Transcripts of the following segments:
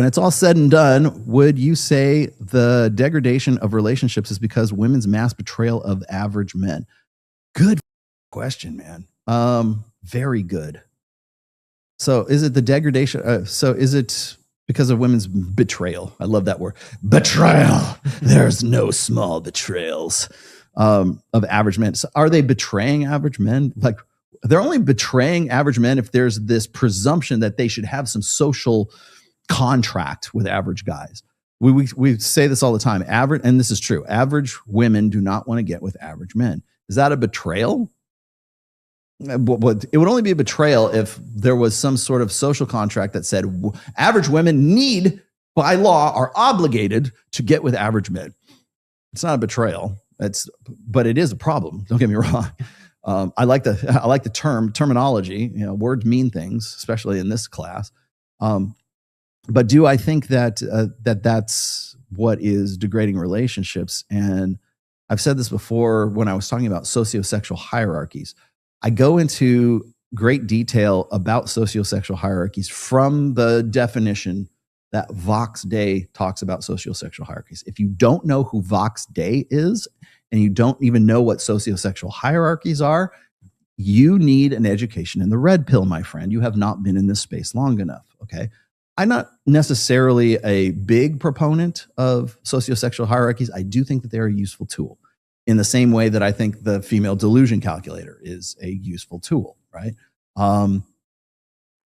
When it's all said and done, would you say the degradation of relationships is because women's mass betrayal of average men? Good question, man. Very good. So is it the degradation? So is it because of women's betrayal? I love that word. Betrayal. There's no small betrayals of average men. So are they betraying average men? Like, they're only betraying average men if there's this presumption that they should have some social contract with average guys. We say this all the time. Average, and this is true. Average women do not want to get with average men. Is that a betrayal? It would only be a betrayal if there was some sort of social contract that said average women need, by law, are obligated to get with average men. It's not a betrayal. But it is a problem. Don't get me wrong. I like the terminology. You know, words mean things, especially in this class. But do I think that that's what is degrading relationships? And I've said this before when I was talking about sociosexual hierarchies. I go into great detail about sociosexual hierarchies from the definition that Vox Day talks about sociosexual hierarchies. If you don't know who Vox Day is, and you don't even know what sociosexual hierarchies are, you need an education in the red pill, my friend. You have not been in this space long enough, okay? I'm not necessarily a big proponent of sociosexual hierarchies. I do think that they're a useful tool in the same way that I think the female delusion calculator is a useful tool, right?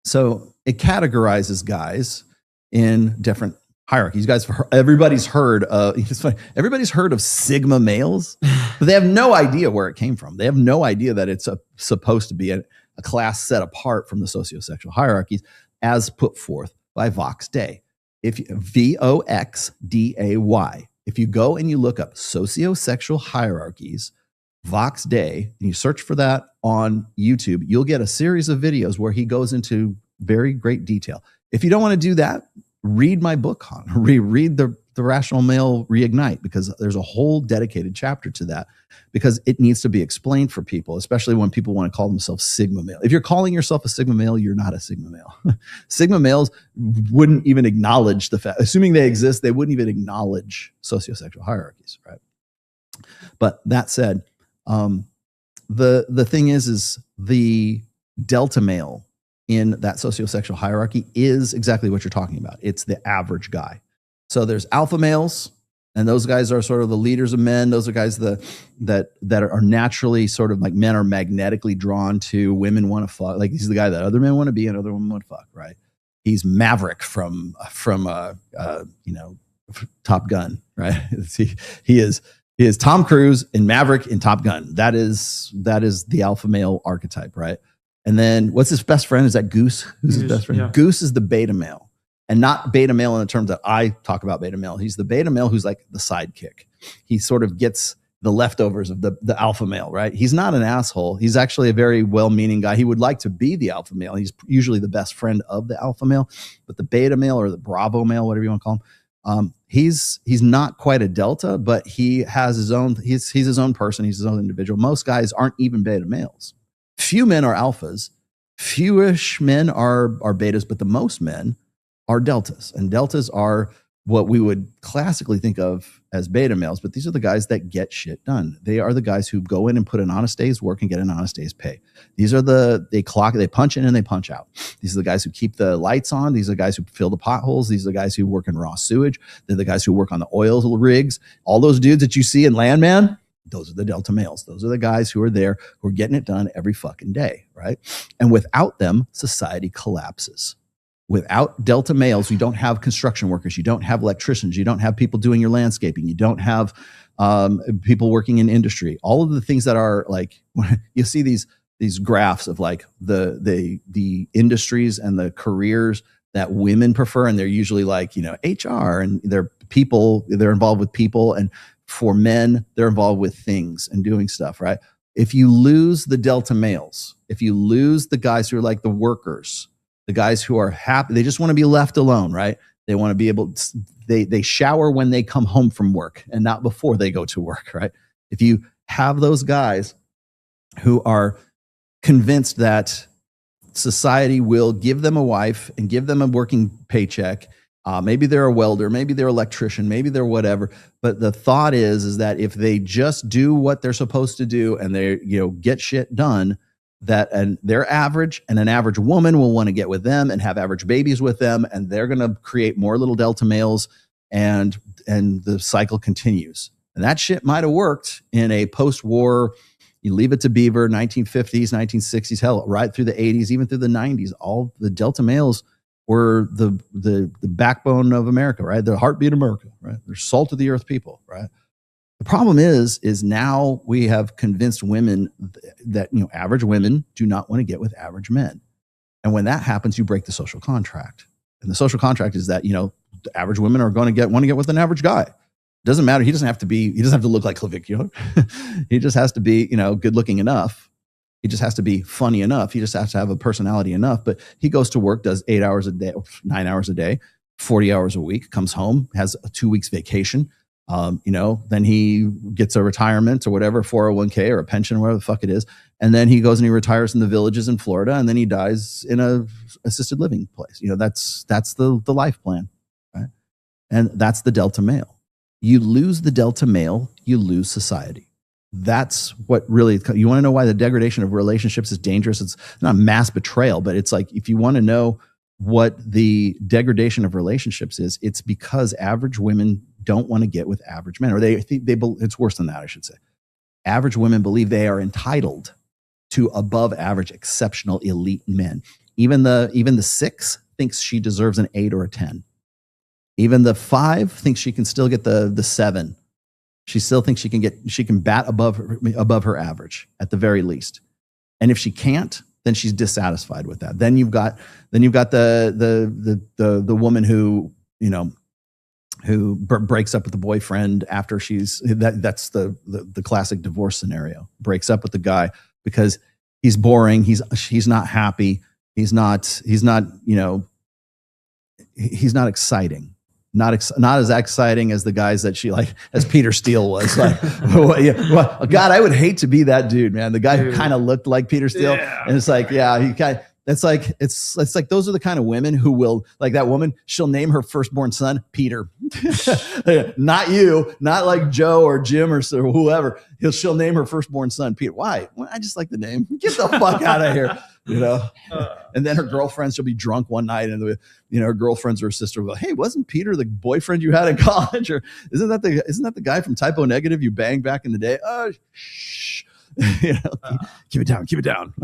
So it categorizes guys in different hierarchies. You guys, everybody's heard of, it's funny, everybody's heard of Sigma males, but they have no idea where it came from. They have no idea that it's supposed to be a class set apart from the sociosexual hierarchies as put forth by Vox Day. VOXDAY. If you go and you look up sociosexual hierarchies, Vox Day, and you search for that on YouTube, you'll get a series of videos where he goes into very great detail. If you don't want to do that, read my book on, read the Rational Male Reignite, because there's a whole dedicated chapter to that, because it needs to be explained for people, especially when people want to call themselves Sigma male. If you're calling yourself a Sigma male, you're not a Sigma male. Sigma males wouldn't even acknowledge the fact, assuming they exist, they wouldn't even acknowledge sociosexual hierarchies, right? But that said, the thing is the delta male in that sociosexual hierarchy is exactly what you're talking about. It's the average guy. So there's alpha males, and those guys are sort of the leaders of men. Those are guys that are naturally sort of like, men are magnetically drawn to women want to fuck. Like, he's the guy that other men want to be and other women want to fuck, right? He's Maverick from Top Gun, right? He is Tom Cruise in Maverick in Top Gun. That is the alpha male archetype, right? And then what's his best friend? Is that Goose? Who's his best friend? Yeah. Goose is the beta male, and not beta male in the terms that I talk about beta male. He's the beta male who's like the sidekick. He sort of gets the leftovers of the alpha male, right? He's not an asshole. He's actually a very well-meaning guy. He would like to be the alpha male. He's usually the best friend of the alpha male, but the beta male or the bravo male, whatever you want to call him, he's not quite a delta, but he has his own, he's his own person. He's his own individual. Most guys aren't even beta males. Few men are alphas. Fewish men are betas, but the most men are deltas. And deltas are what we would classically think of as beta males, but these are the guys that get shit done. They are the guys who go in and put an honest day's work and get an honest day's pay. These are they punch in and they punch out. These are the guys who keep the lights on. These are the guys who fill the potholes. These are the guys who work in raw sewage. They're the guys who work on the oil rigs. All those dudes that you see in Landman, those are the delta males. Those are the guys who are there, who are getting it done every fucking day, right? And without them, society collapses. Without delta males, you don't have construction workers, you don't have electricians, you don't have people doing your landscaping, you don't have people working in industry. All of the things that are like, you see these graphs of like the industries and the careers that women prefer, and they're usually like, HR, and they're involved with people, and for men, they're involved with things and doing stuff, right? If you lose the delta males, if you lose the guys who are like the workers, the guys who are happy, they just want to be left alone, right? They want to be able to, they shower when they come home from work and not before they go to work, right? If you have those guys who are convinced that society will give them a wife and give them a working paycheck Maybe they're a welder, maybe they're an electrician, maybe they're whatever. But the thought is that if they just do what they're supposed to do and they, get shit done, and they're average, and an average woman will want to get with them and have average babies with them, and they're going to create more little delta males, and the cycle continues. And that shit might have worked in a post-war, you leave it to Beaver, 1950s, 1960s, hell, right through the 80s, even through the 90s. All the delta males were the backbone of America, right? The heartbeat of America, right? They're salt of the earth people, right? The problem is now we have convinced women that, average women do not want to get with average men. And when that happens, you break the social contract. And the social contract is that, the average women are going to want to get with an average guy. Doesn't matter. He doesn't have to look like Clavicula. He just has to be, good looking enough. He just has to be funny enough. He just has to have a personality enough. But he goes to work, does 8 hours a day, 9 hours a day, 40 hours a week, comes home, has a 2 weeks vacation. Then he gets a retirement or whatever, 401k or a pension, whatever the fuck it is. And then he goes and he retires in the villages in Florida, and then he dies in a assisted living place. That's the life plan, right? And that's the delta male. You lose the delta male, you lose society. That's what really, you want to know why the degradation of relationships is dangerous? It's not mass betrayal, but it's like, if you want to know what the degradation of relationships is, it's because average women don't want to get with average men, or it's worse than that, I should say. Average women believe they are entitled to above average, exceptional, elite men. Even the 6 thinks she deserves an 8 or a 10. Even the 5 thinks she can still get the 7. She still thinks she can bat above her average at the very least. And if she can't, then she's dissatisfied with that. Then you've got the woman who breaks up with the boyfriend after that's the classic divorce scenario. Breaks up with the guy because he's boring, he's not happy, he's not exciting. Not as exciting as the guys that she as Peter Steele was. God, I would hate to be that dude, man. The guy who kind of looked like Peter Steele, and it's like, it's like those are the kind of women who will, like that woman, she'll name her firstborn son Peter. Not you, not like Joe or Jim or whoever. She'll name her firstborn son Peter. Why? Well, I just like the name. Get the fuck out of here. And then her girlfriends, she'll be drunk one night, and her girlfriends or her sister will go, "Hey, wasn't Peter the boyfriend you had in college? Or isn't that the guy from Typo Negative you banged back in the day?" Oh, shh. Keep it down.